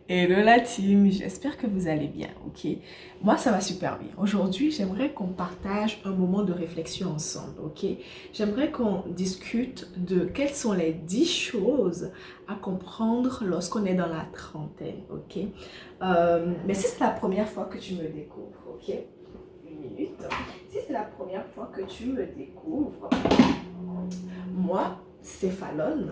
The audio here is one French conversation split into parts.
Hello la team, j'espère que vous allez bien, ok? Moi ça va super bien. Aujourd'hui j'aimerais qu'on partage un moment de réflexion ensemble, ok? J'aimerais qu'on discute de quelles sont les 10 choses à comprendre lorsqu'on est dans la trentaine, ok? Mais si c'est la première fois que tu me découvres, ok? Une minute. Si c'est la première fois que tu me découvres, moi, c'est Fallon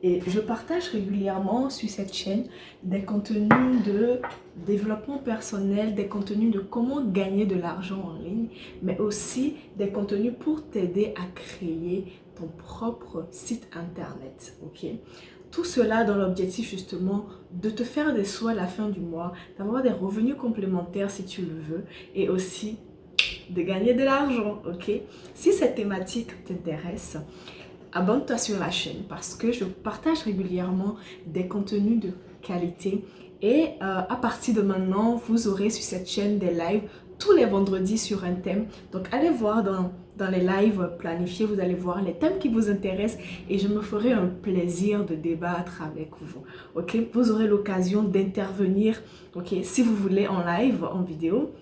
et je partage régulièrement sur cette chaîne des contenus de développement personnel, des contenus de comment gagner de l'argent en ligne, mais aussi des contenus pour t'aider à créer ton propre site internet, ok? Tout cela dans l'objectif justement de te faire des sous à la fin du mois, d'avoir des revenus complémentaires si tu le veux et aussi de gagner de l'argent, ok? Si cette thématique t'intéresse, abonne-toi sur la chaîne parce que je partage régulièrement des contenus de qualité et à partir de maintenant, vous aurez sur cette chaîne des lives tous les vendredis sur un thème. Donc allez voir dans les lives planifiés, vous allez voir les thèmes qui vous intéressent et je me ferai un plaisir de débattre avec vous. Ok, vous aurez l'occasion d'intervenir, ok, si vous voulez en live, en vidéo,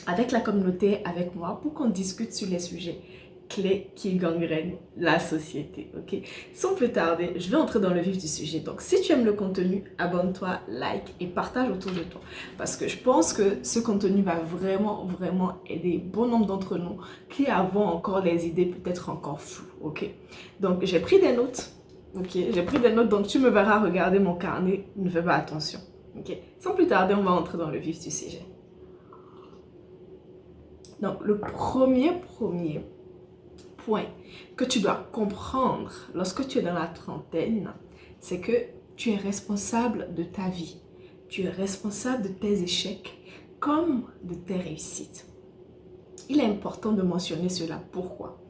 avec la communauté, avec moi, pour qu'on discute sur les sujets clés qui gangrènent la société, ok? Sans plus tarder, je vais entrer dans le vif du sujet. Donc, si tu aimes le contenu, abonne-toi, like et partage autour de toi. Parce que je pense que ce contenu va vraiment aider bon nombre d'entre nous qui avons encore des idées peut-être encore floues, ok? Donc, j'ai pris des notes, ok? J'ai pris des notes, donc tu me verras regarder mon carnet, ne fais pas attention, ok? Sans plus tarder, on va entrer dans le vif du sujet. Donc, le premier point que tu dois comprendre lorsque tu es dans la trentaine, c'est que tu es responsable de ta vie. Tu es responsable de tes échecs comme de tes réussites. Il est important de mentionner cela. Pourquoi?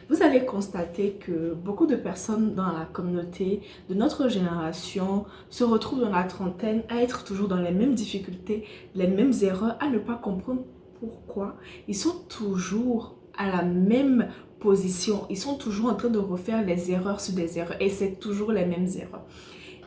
Vous allez constater que beaucoup de personnes dans la communauté de notre génération se retrouvent dans la trentaine à être toujours dans les mêmes difficultés, les mêmes erreurs, à ne pas comprendre pourquoi. Ils sont toujours à la même position. Ils sont toujours en train de refaire les erreurs sur des erreurs et c'est toujours les mêmes erreurs.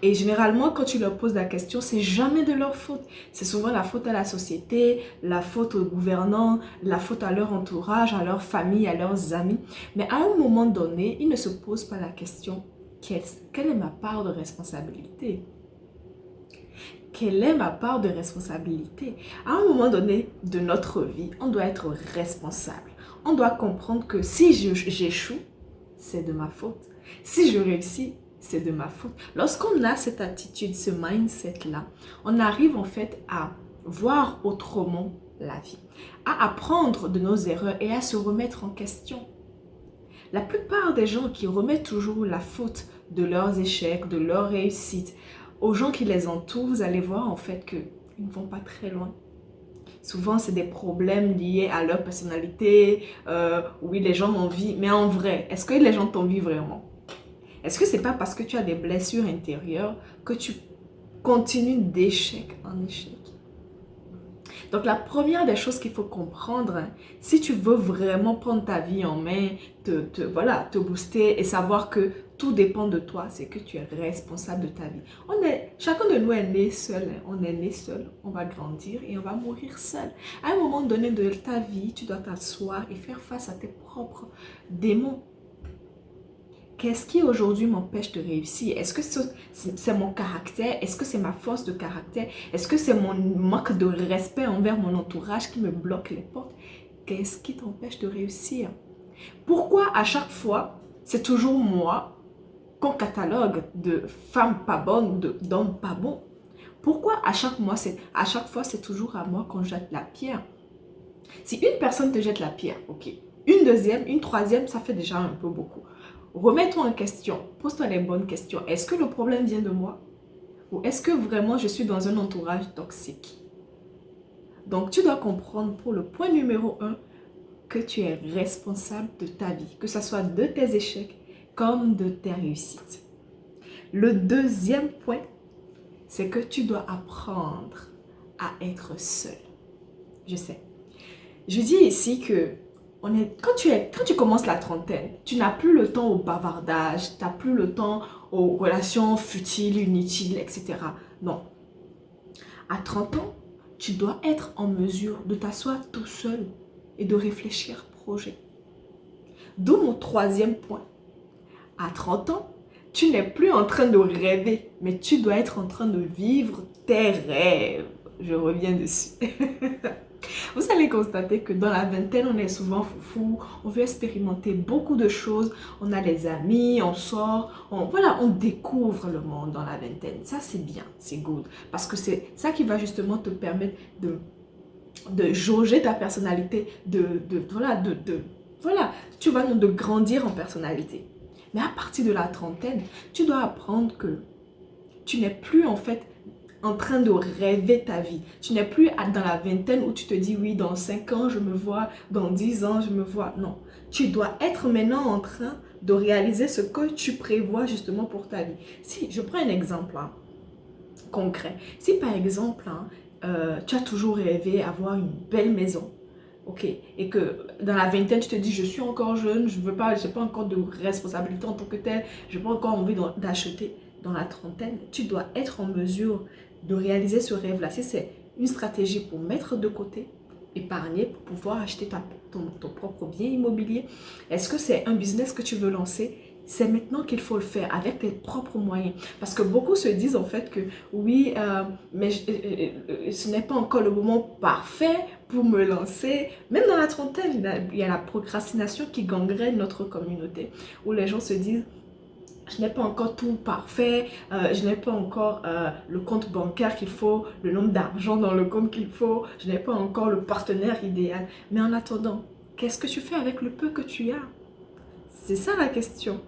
Et généralement, quand tu leur poses la question, c'est jamais de leur faute. C'est souvent la faute à la société, la faute aux gouvernants, la faute à leur entourage, à leur famille, à leurs amis. Mais à un moment donné, ils ne se posent pas la question, quelle est ma part de responsabilité? Quelle est ma part de responsabilité? À un moment donné de notre vie, on doit être responsable. On doit comprendre que si j'échoue, c'est de ma faute. Si je réussis, c'est de ma faute. Lorsqu'on a cette attitude, ce mindset-là, on arrive en fait à voir autrement la vie, à apprendre de nos erreurs et à se remettre en question. La plupart des gens qui remettent toujours la faute de leurs échecs, de leurs réussites, aux gens qui les entourent, vous allez voir en fait qu'ils ne vont pas très loin. Souvent, c'est des problèmes liés à leur personnalité. Oui, les gens m'envient, mais en vrai, est-ce que les gens t'envient vraiment? Est-ce que c'est pas parce que tu as des blessures intérieures que tu continues d'échec en échec? Donc, la première des choses qu'il faut comprendre, hein, si tu veux vraiment prendre ta vie en main, voilà, te booster et savoir que tout dépend de toi, c'est que tu es responsable de ta vie. Chacun de nous est né seul, hein. On est né seul, on va grandir et on va mourir seul. À un moment donné de ta vie, tu dois t'asseoir et faire face à tes propres démons. Qu'est-ce qui aujourd'hui m'empêche de réussir? Est-ce que c'est mon caractère? Est-ce que c'est ma force de caractère? Est-ce que c'est mon manque de respect envers mon entourage qui me bloque les portes? Qu'est-ce qui t'empêche de réussir? Pourquoi à chaque fois, c'est toujours moi qu'on catalogue de femmes pas bonnes, d'hommes pas bons? Pourquoi à chaque fois, c'est toujours à moi qu'on jette la pierre? Si une personne te jette la pierre, ok. Une deuxième, une troisième, ça fait déjà un peu beaucoup. Remets-toi en question, pose-toi les bonnes questions. Est-ce que le problème vient de moi? Ou est-ce que vraiment je suis dans un entourage toxique? Donc tu dois comprendre pour le point numéro un que tu es responsable de ta vie, que ce soit de tes échecs comme de tes réussites. Le deuxième point, c'est que tu dois apprendre à être seul. Je sais. Je dis ici que quand tu commences la trentaine, tu n'as plus le temps au bavardage, tu n'as plus le temps aux relations futiles, inutiles, etc. Non. À 30 ans, tu dois être en mesure de t'asseoir tout seul et de réfléchir projet. D'où mon troisième point. À 30 ans, tu n'es plus en train de rêver, mais tu dois être en train de vivre tes rêves. Je reviens dessus. Vous allez constater que dans la vingtaine, on est souvent foufou, on veut expérimenter beaucoup de choses, on a des amis, on sort, on découvre le monde dans la vingtaine. Ça, c'est bien, c'est good. Parce que c'est ça qui va justement te permettre de jauger ta personnalité, voilà, tu vas de grandir en personnalité. Mais à partir de la trentaine, tu dois apprendre que tu n'es plus en fait en train de rêver ta vie. Tu n'es plus dans la vingtaine où tu te dis oui, dans 5 ans je me vois, dans 10 ans je me vois. Non, tu dois être maintenant en train de réaliser ce que tu prévois justement pour ta vie. Si je prends un exemple concret, si par exemple tu as toujours rêvé d'avoir une belle maison, ok, et que dans la vingtaine tu te dis je suis encore jeune, je n'ai pas encore de responsabilité en tant que telle, je n'ai pas encore envie d'acheter. Dans la trentaine, tu dois être en mesure de réaliser ce rêve-là. Si c'est une stratégie pour mettre de côté, épargner pour pouvoir acheter ton propre bien immobilier, est-ce que c'est un business que tu veux lancer? C'est maintenant qu'il faut le faire avec tes propres moyens. Parce que beaucoup se disent en fait que oui, mais ce n'est pas encore le moment parfait pour me lancer. Même dans la trentaine, il y a la procrastination qui gangrène notre communauté. Où les gens se disent, je n'ai pas encore tout parfait, je n'ai pas encore le compte bancaire qu'il faut, le nombre d'argent dans le compte qu'il faut, je n'ai pas encore le partenaire idéal. Mais en attendant, qu'est-ce que tu fais avec le peu que tu as? C'est ça la question.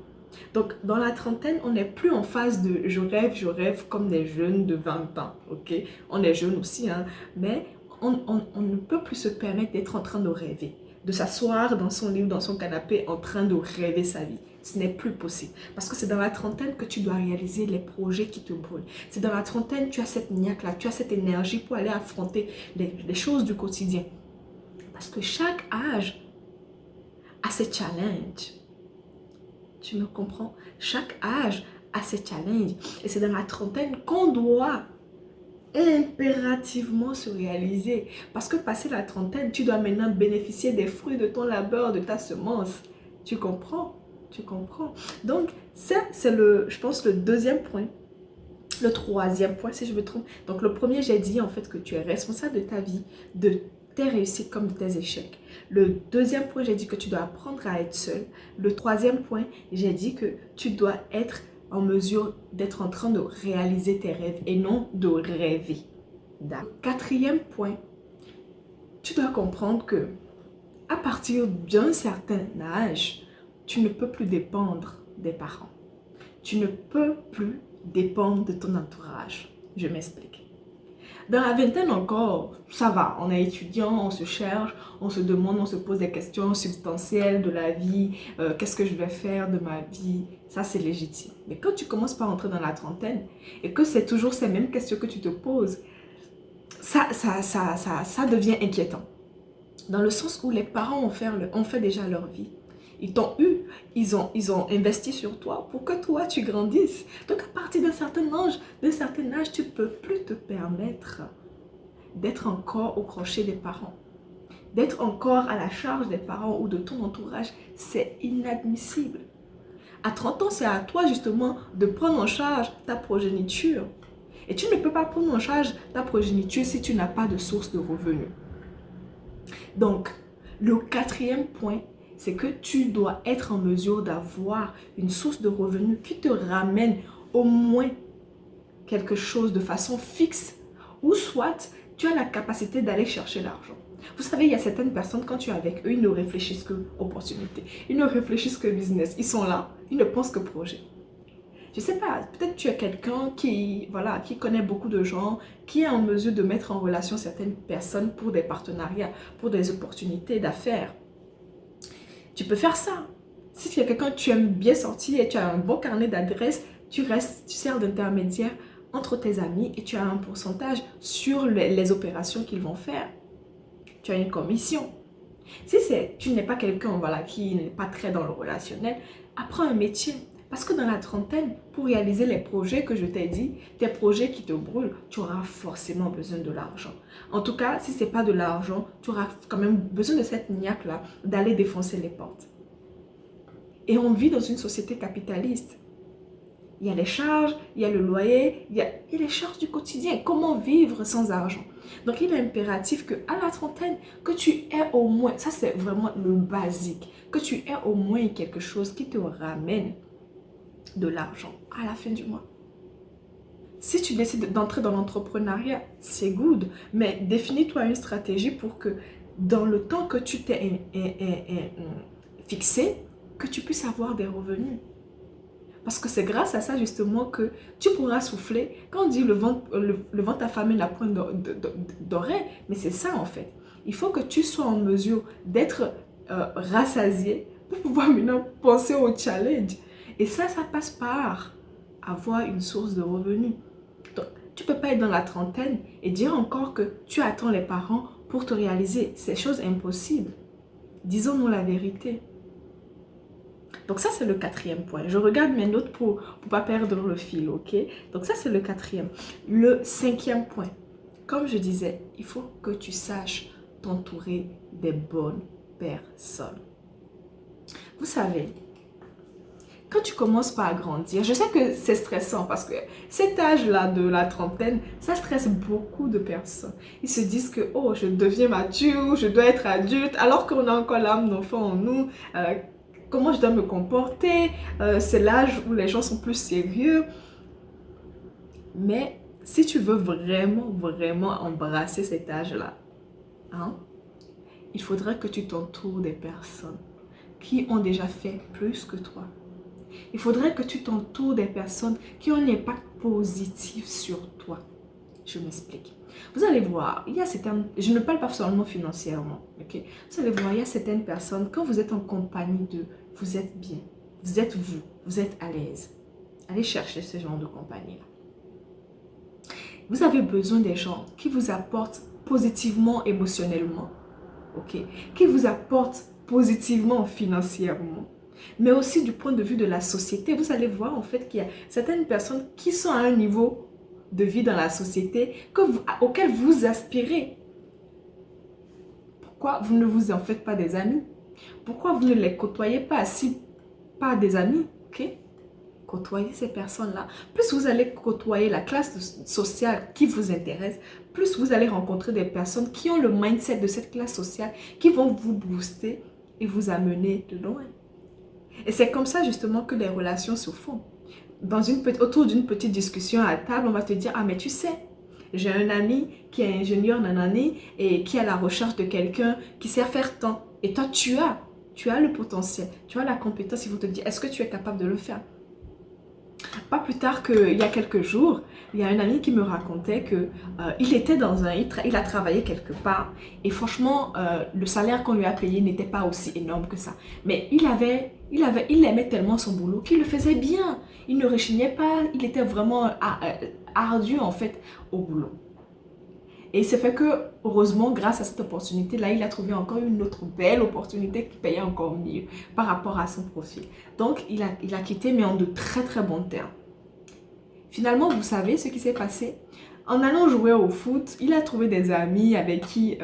Donc, dans la trentaine, on n'est plus en phase de je rêve comme des jeunes de 20 ans, ok? On est jeunes aussi, hein, mais on ne peut plus se permettre d'être en train de rêver, de s'asseoir dans son lit ou dans son canapé en train de rêver sa vie. Ce n'est plus possible. Parce que c'est dans la trentaine que tu dois réaliser les projets qui te brûlent. C'est dans la trentaine, tu as cette niaque-là, tu as cette énergie pour aller affronter les choses du quotidien. Parce que chaque âge a ses challenges. Tu me comprends? Chaque âge a ses challenges. Et c'est dans la trentaine qu'on doit impérativement se réaliser. Parce que passé la trentaine, tu dois maintenant bénéficier des fruits de ton labeur, de ta semence. Tu comprends? Tu comprends? Donc, ça, c'est je pense, le deuxième point. Le troisième point, si je me trompe. Donc, le premier, j'ai dit en fait que tu es responsable de ta vie, de tes réussites comme de tes échecs. Le deuxième point, j'ai dit que tu dois apprendre à être seul. Le troisième point, j'ai dit que tu dois être en mesure d'être en train de réaliser tes rêves et non de rêver. Quatrième point, tu dois comprendre que à partir d'un certain âge, tu ne peux plus dépendre des parents. Tu ne peux plus dépendre de ton entourage. Je m'explique. Dans la vingtaine encore, ça va, on est étudiant, on se cherche, on se demande, on se pose des questions substantielles de la vie, qu'est-ce que je vais faire de ma vie, ça c'est légitime. Mais quand tu commences par entrer dans la trentaine et que c'est toujours ces mêmes questions que tu te poses, ça devient inquiétant. Dans le sens où les parents ont fait déjà leur vie. Ils t'ont eu, ils ont investi sur toi pour que toi tu grandisses. Donc à partir d'un certain âge, tu ne peux plus te permettre d'être encore au crochet des parents. D'être encore à la charge des parents ou de ton entourage, c'est inadmissible. À 30 ans, c'est à toi justement de prendre en charge ta progéniture. Et tu ne peux pas prendre en charge ta progéniture si tu n'as pas de source de revenus. Donc, le quatrième point, c'est que tu dois être en mesure d'avoir une source de revenus qui te ramène au moins quelque chose de façon fixe ou soit tu as la capacité d'aller chercher l'argent. Vous savez, il y a certaines personnes, quand tu es avec eux, ils ne réfléchissent que opportunité. Ils ne réfléchissent que business. Ils sont là, ils ne pensent que projet. Je ne sais pas, peut-être tu es quelqu'un qui connaît beaucoup de gens, qui est en mesure de mettre en relation certaines personnes pour des partenariats, pour des opportunités d'affaires. Tu peux faire ça. Si tu es quelqu'un que tu aimes bien sortir et tu as un bon carnet d'adresses, tu sers d'intermédiaire entre tes amis et tu as un pourcentage sur les opérations qu'ils vont faire. Tu as une commission. Si tu n'es pas quelqu'un qui n'est pas très dans le relationnel, apprends un métier. Parce que dans la trentaine, pour réaliser les projets que je t'ai dit, tes projets qui te brûlent, tu auras forcément besoin de l'argent. En tout cas, si ce n'est pas de l'argent, tu auras quand même besoin de cette niaque-là d'aller défoncer les portes. Et on vit dans une société capitaliste. Il y a les charges, il y a le loyer, il y a les charges du quotidien. Comment vivre sans argent? Donc, il est impératif qu'à la trentaine, que tu aies au moins, ça c'est vraiment le basique, que tu aies au moins quelque chose qui te ramène de l'argent à la fin du mois. Si tu décides d'entrer dans l'entrepreneuriat, c'est good, mais définis-toi une stratégie pour que dans le temps que tu t'es fixé, que tu puisses avoir des revenus. Parce que c'est grâce à ça justement que tu pourras souffler. Quand on dit le ventre affamé n'a point d'oreille, mais c'est ça en fait. Il faut que tu sois en mesure d'être rassasié pour pouvoir maintenant penser au challenge. Et ça passe par avoir une source de revenus. Donc, tu ne peux pas être dans la trentaine et dire encore que tu attends les parents pour te réaliser. C'est chose impossible. Disons-nous la vérité. Donc ça, c'est le quatrième point. Je regarde mes notes pour ne pas perdre le fil, ok? Donc ça, c'est le quatrième. Le cinquième point. Comme je disais, il faut que tu saches t'entourer des bonnes personnes. Vous savez, quand tu commences par grandir, je sais que c'est stressant parce que cet âge-là de la trentaine, ça stresse beaucoup de personnes. Ils se disent que, oh, je deviens mature, je dois être adulte, alors qu'on a encore l'âme d'enfant en nous. Comment je dois me comporter? C'est l'âge où les gens sont plus sérieux. Mais si tu veux vraiment, vraiment embrasser cet âge-là, hein, il faudrait que tu t'entoures des personnes qui ont déjà fait plus que toi. Il faudrait que tu t'entoures des personnes qui ont un impact positif sur toi. Je m'explique. Vous allez voir, il y a certaines, je ne parle pas seulement financièrement, ok? Vous allez voir, il y a certaines personnes, quand vous êtes en compagnie d'eux, vous êtes bien, vous êtes à l'aise. Allez chercher ce genre de compagnie-là. Vous avez besoin des gens qui vous apportent positivement émotionnellement, ok? Qui vous apportent positivement financièrement, mais aussi du point de vue de la société. Vous allez voir en fait qu'il y a certaines personnes qui sont à un niveau de vie dans la société auquel vous aspirez. Pourquoi vous ne vous en faites pas des amis? Pourquoi vous ne les côtoyez pas si pas des amis? Ok? Côtoyez ces personnes-là. Plus vous allez côtoyer la classe sociale qui vous intéresse, plus vous allez rencontrer des personnes qui ont le mindset de cette classe sociale, qui vont vous booster et vous amener de loin. Et c'est comme ça justement que les relations se font. Autour d'une petite discussion à table, on va te dire, ah mais tu sais, j'ai un ami qui est ingénieur nanani et qui est à la recherche de quelqu'un qui sait faire tant. Et toi, tu as le potentiel, tu as la compétence, ils vont te dire, est-ce que tu es capable de le faire? Pas plus tard qu'il y a quelques jours, il y a un ami qui me racontait que il a travaillé quelque part et franchement, le salaire qu'on lui a payé n'était pas aussi énorme que ça. Mais il aimait tellement son boulot qu'il le faisait bien. Il ne rechignait pas, il était vraiment ardu en fait au boulot. Et c'est fait que, heureusement, grâce à cette opportunité-là, il a trouvé encore une autre belle opportunité qui payait encore mieux par rapport à son profil. Donc, il a quitté, mais en de très très bons termes. Finalement, vous savez ce qui s'est passé? En allant jouer au foot, il a trouvé des amis avec qui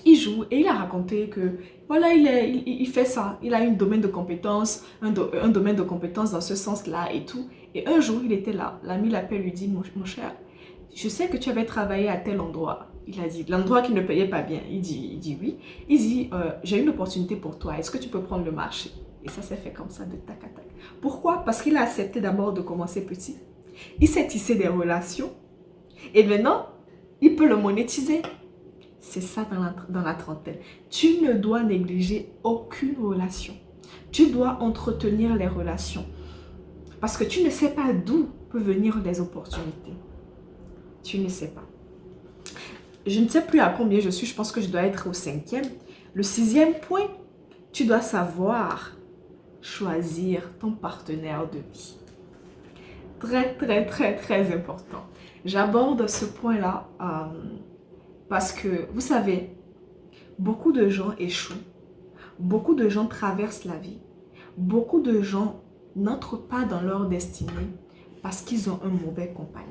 il joue et il a raconté que voilà, il fait ça. Il a un domaine de compétences, un domaine de compétences dans ce sens-là et tout. Et un jour, il était là. L'ami l'appelle, lui dit, mon cher, je sais que tu avais travaillé à tel endroit. Il a dit, l'endroit qui ne payait pas bien. Il dit oui. Il dit, j'ai une opportunité pour toi. Est-ce que tu peux prendre le marché? Et ça s'est fait comme ça, de tac à tac. Pourquoi? Parce qu'il a accepté d'abord de commencer petit. Il s'est tissé des relations. Et maintenant, il peut le monétiser. C'est ça dans la trentaine. Tu ne dois négliger aucune relation. Tu dois entretenir les relations. Parce que tu ne sais pas d'où peuvent venir les opportunités. Tu ne sais pas. Je ne sais plus à combien je suis. Je pense que je dois être au 5e. Le 6e point, tu dois savoir choisir ton partenaire de vie. Très, très, très, très important. J'aborde ce point-là parce que, vous savez, beaucoup de gens échouent. Beaucoup de gens traversent la vie. Beaucoup de gens n'entrent pas dans leur destinée parce qu'ils ont un mauvais compagnon,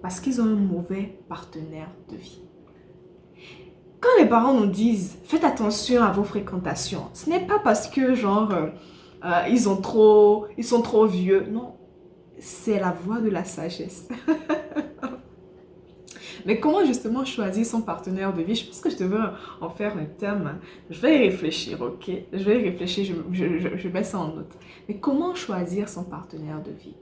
parce qu'ils ont un mauvais partenaire de vie. Quand les parents nous disent « Faites attention à vos fréquentations », ce n'est pas parce que genre ils sont trop vieux. Non, c'est la voie de la sagesse. Mais comment justement choisir son partenaire de vie? Je pense que je devrais en faire un thème. Je vais y réfléchir, ok? Je vais y réfléchir, je mets ça en note. Mais comment choisir son partenaire de vie?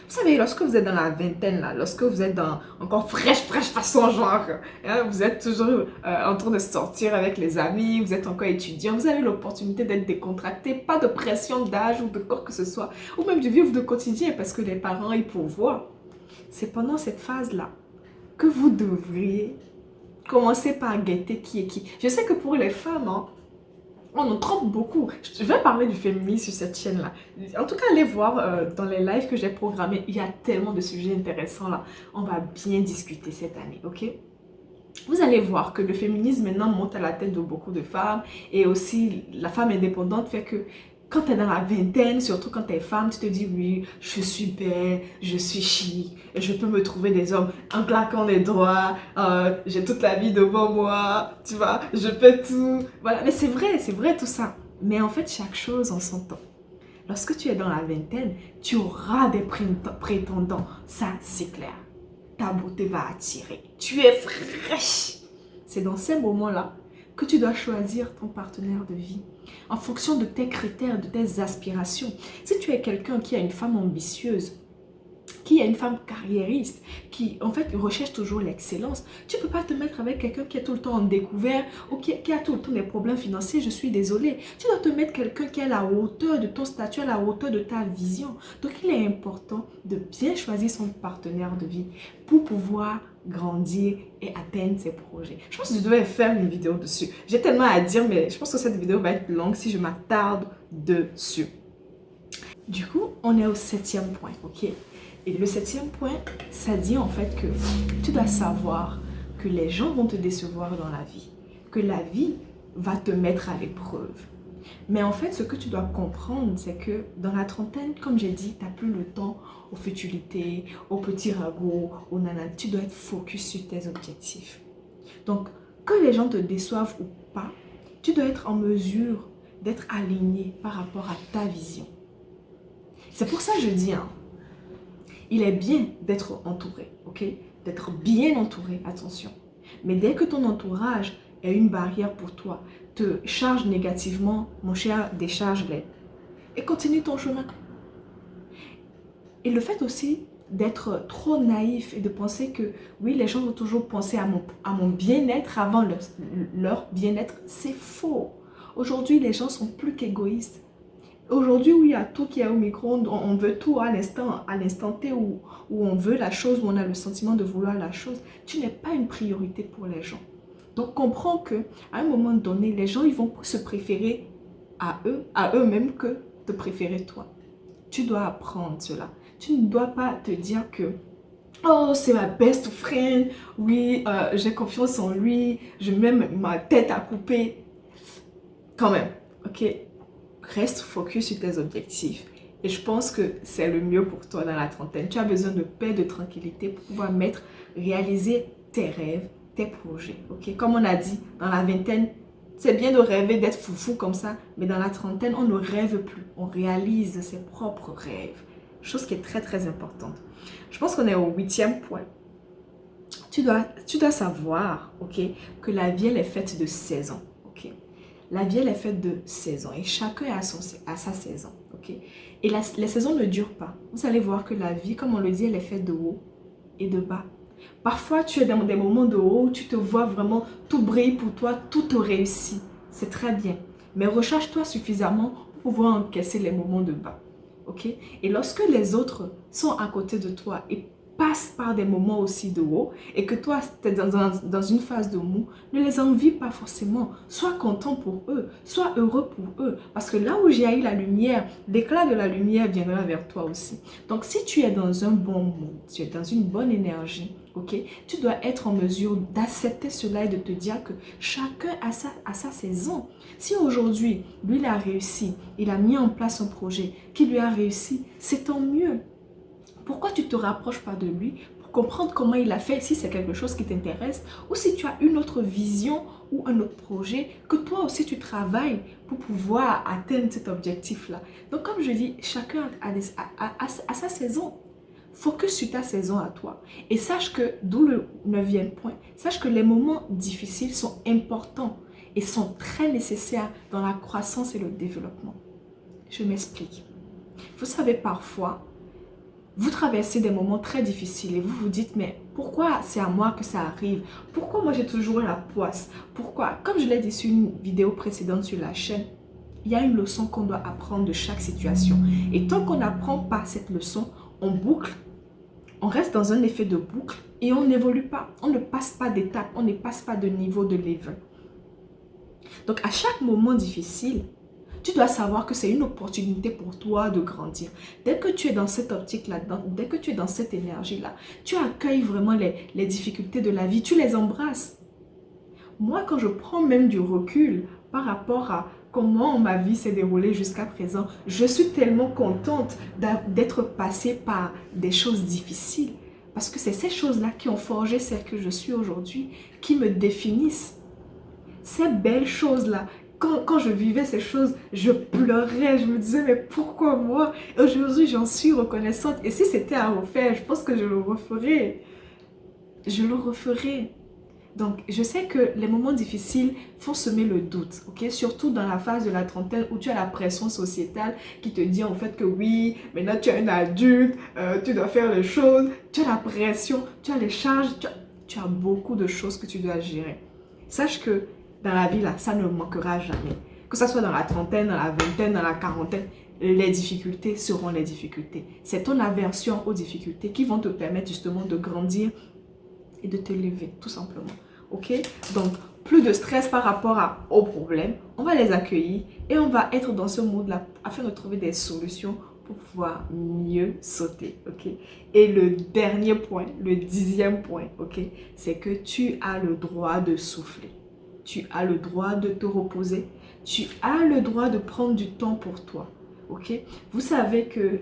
Vous savez, lorsque vous êtes dans la vingtaine, là, lorsque vous êtes dans encore fraîche façon genre, hein, vous êtes toujours en train de sortir avec les amis, vous êtes encore étudiant, vous avez l'opportunité d'être décontracté, pas de pression d'âge ou de quoi que ce soit, ou même de vivre de quotidien parce que les parents y pourvoient. C'est pendant cette phase-là que vous devriez commencer par guetter qui est qui. Je sais que pour les femmes, hein, on nous trompe beaucoup. Je vais parler du féminisme sur cette chaîne-là. En tout cas, allez voir dans les lives que j'ai programmés. Il y a tellement de sujets intéressants là. On va bien discuter cette année, ok? Vous allez voir que le féminisme maintenant monte à la tête de beaucoup de femmes. Et aussi, la femme indépendante fait que quand tu es dans la vingtaine, surtout quand tu es femme, tu te dis oui, je suis belle, je suis chic, je peux me trouver des hommes en claquant des doigts, j'ai toute la vie devant moi, tu vois, je peux tout. Voilà, mais c'est vrai tout ça. Mais en fait, chaque chose en son temps. Lorsque tu es dans la vingtaine, tu auras des prétendants, ça c'est clair. Ta beauté va attirer, tu es fraîche. C'est dans ces moments-là que tu dois choisir ton partenaire de vie en fonction de tes critères, de tes aspirations. Si tu es quelqu'un qui a une femme ambitieuse, qui est une femme carriériste, qui en fait recherche toujours l'excellence, tu ne peux pas te mettre avec quelqu'un qui est tout le temps en découvert ou qui a tout le temps des problèmes financiers, je suis désolée. Tu dois te mettre quelqu'un qui est à la hauteur de ton statut, à la hauteur de ta vision. Donc il est important de bien choisir son partenaire de vie pour pouvoir grandir et atteindre ses projets. Je pense que je devais faire une vidéo dessus. J'ai tellement à dire, mais je pense que cette vidéo va être longue si je m'attarde dessus. Du coup, on est au 7e point, ok? Et le 7e point, ça dit en fait que tu dois savoir que les gens vont te décevoir dans la vie, que la vie va te mettre à l'épreuve. Mais en fait, ce que tu dois comprendre, c'est que dans la trentaine, comme j'ai dit, tu n'as plus le temps aux futilités, aux petits ragots, aux nanas. Tu dois être focus sur tes objectifs. Donc, que les gens te déçoivent ou pas, tu dois être en mesure d'être aligné par rapport à ta vision. C'est pour ça que je dis, hein, il est bien d'être entouré, ok? D'être bien entouré, attention. Mais dès que ton entourage est une barrière pour toi, te charge négativement, mon cher, décharge-les. Et continue ton chemin. Et le fait aussi d'être trop naïf et de penser que, oui, les gens vont toujours penser à mon bien-être avant leur bien-être, c'est faux. Aujourd'hui, les gens sont plus qu'égoïstes. Aujourd'hui, où il y a tout qui est au micro-ondes, on veut tout à l'instant T où on veut la chose, où on a le sentiment de vouloir la chose. Tu n'es pas une priorité pour les gens. Donc, comprends qu'à un moment donné, les gens ils vont se préférer à eux-mêmes que te préférer toi. Tu dois apprendre cela. Tu ne dois pas te dire que oh, c'est ma best friend, oui, j'ai confiance en lui, je mets ma tête à couper. Quand même, ok? Reste focus sur tes objectifs. Et je pense que c'est le mieux pour toi dans la trentaine. Tu as besoin de paix, de tranquillité pour pouvoir réaliser tes rêves, tes projets. Ok? Comme on a dit, dans la vingtaine, c'est bien de rêver d'être foufou comme ça, mais dans la trentaine, on ne rêve plus. On réalise ses propres rêves. Chose qui est très, très importante. Je pense qu'on est au 8e point. Tu dois savoir, ok, que la vie, elle est faite de saisons. Ok? La vie, elle est faite de saisons et chacun a sa saison, ok? Et les saisons ne durent pas. Vous allez voir que la vie, comme on le dit, elle est faite de haut et de bas. Parfois, tu es dans des moments de haut où tu te vois vraiment, tout brille pour toi, tout te réussit. C'est très bien. Mais recherche-toi suffisamment pour pouvoir encaisser les moments de bas, ok? Et lorsque les autres sont à côté de toi et passent par des moments aussi de haut et que toi, tu es dans une phase de mou, ne les envie pas forcément. Sois content pour eux, sois heureux pour eux. Parce que là où j'ai eu la lumière, l'éclat de la lumière viendra vers toi aussi. Donc, si tu es dans un bon mood, tu es dans une bonne énergie, ok, tu dois être en mesure d'accepter cela et de te dire que chacun a sa saison. Si aujourd'hui, lui, il a réussi, il a mis en place un projet qui lui a réussi, c'est tant mieux. Pourquoi tu ne te rapproches pas de lui pour comprendre comment il a fait, si c'est quelque chose qui t'intéresse, ou si tu as une autre vision ou un autre projet, que toi aussi tu travailles pour pouvoir atteindre cet objectif-là. Donc comme je dis, chacun a sa saison. Focus sur ta saison à toi. Et sache que, d'où le 9e point, sache que les moments difficiles sont importants et sont très nécessaires dans la croissance et le développement. Je m'explique. Vous savez, parfois, vous traversez des moments très difficiles et vous vous dites, mais pourquoi c'est à moi que ça arrive? Pourquoi moi j'ai toujours la poisse? Pourquoi? Comme je l'ai dit sur une vidéo précédente sur la chaîne, il y a une leçon qu'on doit apprendre de chaque situation. Et tant qu'on n'apprend pas cette leçon, on boucle, on reste dans un effet de boucle et on n'évolue pas. On ne passe pas d'étape, on ne passe pas de niveau de level. Donc à chaque moment difficile, tu dois savoir que c'est une opportunité pour toi de grandir. Dès que tu es dans cette optique-là, dès que tu es dans cette énergie-là, tu accueilles vraiment les difficultés de la vie, tu les embrasses. Moi, quand je prends même du recul par rapport à comment ma vie s'est déroulée jusqu'à présent, je suis tellement contente d'être passée par des choses difficiles. Parce que c'est ces choses-là qui ont forgé celle que je suis aujourd'hui, qui me définissent. Ces belles choses-là, quand je vivais ces choses, je pleurais, je me disais, mais pourquoi moi? Aujourd'hui, j'en suis reconnaissante. Et si c'était à refaire, je pense que je le referais. Je le referais. Donc, je sais que les moments difficiles font semer le doute, ok? Surtout dans la phase de la trentaine où tu as la pression sociétale qui te dit en fait que oui, maintenant tu es un adulte, tu dois faire les choses, tu as la pression, tu as les charges, tu as beaucoup de choses que tu dois gérer. Sache que dans la vie, là, ça ne manquera jamais. Que ce soit dans la trentaine, dans la vingtaine, dans la quarantaine, les difficultés seront les difficultés. C'est ton aversion aux difficultés qui vont te permettre justement de grandir et de te lever, tout simplement. Ok? Donc, plus de stress par rapport aux problèmes. On va les accueillir et on va être dans ce mode-là afin de trouver des solutions pour pouvoir mieux sauter. Ok? Et le dernier point, le 10e point, ok? C'est que tu as le droit de souffler. Tu as le droit de te reposer. Tu as le droit de prendre du temps pour toi. Ok? Vous savez que,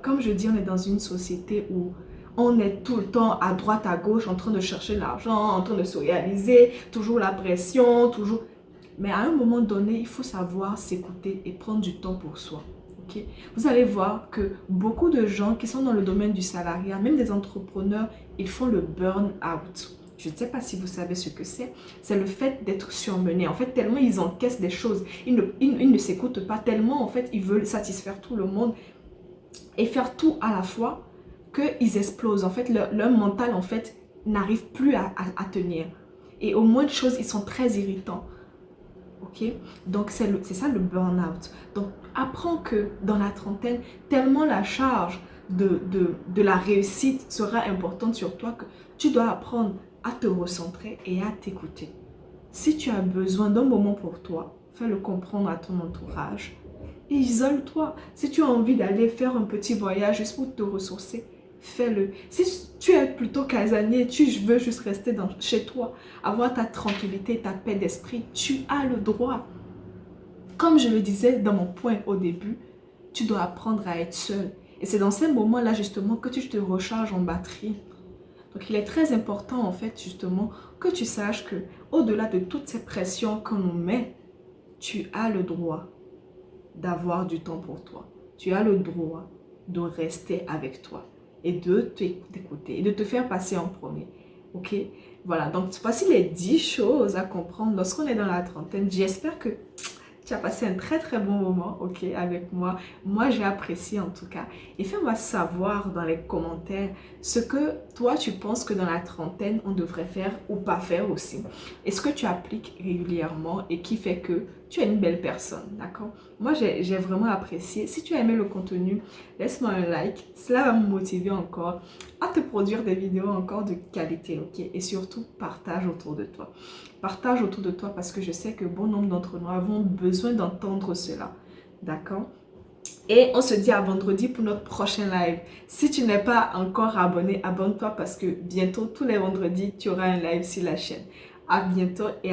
comme je dis, on est dans une société où on est tout le temps à droite, à gauche, en train de chercher l'argent, en train de se réaliser, toujours la pression, toujours... Mais à un moment donné, il faut savoir s'écouter et prendre du temps pour soi. Okay? Vous allez voir que beaucoup de gens qui sont dans le domaine du salariat, même des entrepreneurs, ils font le burn-out. Je ne sais pas si vous savez ce que c'est. C'est le fait d'être surmené. En fait, tellement ils encaissent des choses. Ils ne s'écoutent pas tellement. En fait, ils veulent satisfaire tout le monde et faire tout à la fois qu'ils explosent. En fait, leur mental, en fait, n'arrive plus à tenir. Et au moins de choses, ils sont très irritants. Ok? Donc, c'est ça le burn-out. Donc, apprends que dans la trentaine, tellement la charge de la réussite sera importante sur toi que tu dois apprendre à te recentrer et à t'écouter. Si tu as besoin d'un moment pour toi, fais-le comprendre à ton entourage. Isole-toi. Si tu as envie d'aller faire un petit voyage juste pour te ressourcer, fais-le. Si tu es plutôt casanier, tu veux juste rester chez toi, avoir ta tranquillité, ta paix d'esprit, tu as le droit. Comme je le disais dans mon point au début, tu dois apprendre à être seul. Et c'est dans ces moments-là justement que tu te recharges en batterie. Donc il est très important en fait justement que tu saches que au-delà de toutes ces pressions qu'on nous met, tu as le droit d'avoir du temps pour toi. Tu as le droit de rester avec toi et de t'écouter et de te faire passer en premier. Ok? Voilà, donc voici les 10 choses à comprendre lorsqu'on est dans la trentaine. J'espère que tu as passé un très très bon moment, ok, avec moi. Moi, j'ai apprécié en tout cas. Et fais-moi savoir dans les commentaires ce que toi, tu penses que dans la trentaine, on devrait faire ou pas faire aussi. Est-ce que tu appliques régulièrement et qui fait que tu es une belle personne, d'accord? Moi, j'ai vraiment apprécié. Si tu as aimé le contenu, laisse-moi un like. Cela va me motiver encore à te produire des vidéos encore de qualité, ok? Et surtout, partage autour de toi. Partage autour de toi parce que je sais que bon nombre d'entre nous avons besoin d'entendre cela, d'accord? Et on se dit à vendredi pour notre prochain live. Si tu n'es pas encore abonné, abonne-toi parce que bientôt, tous les vendredis, tu auras un live sur la chaîne. À bientôt et à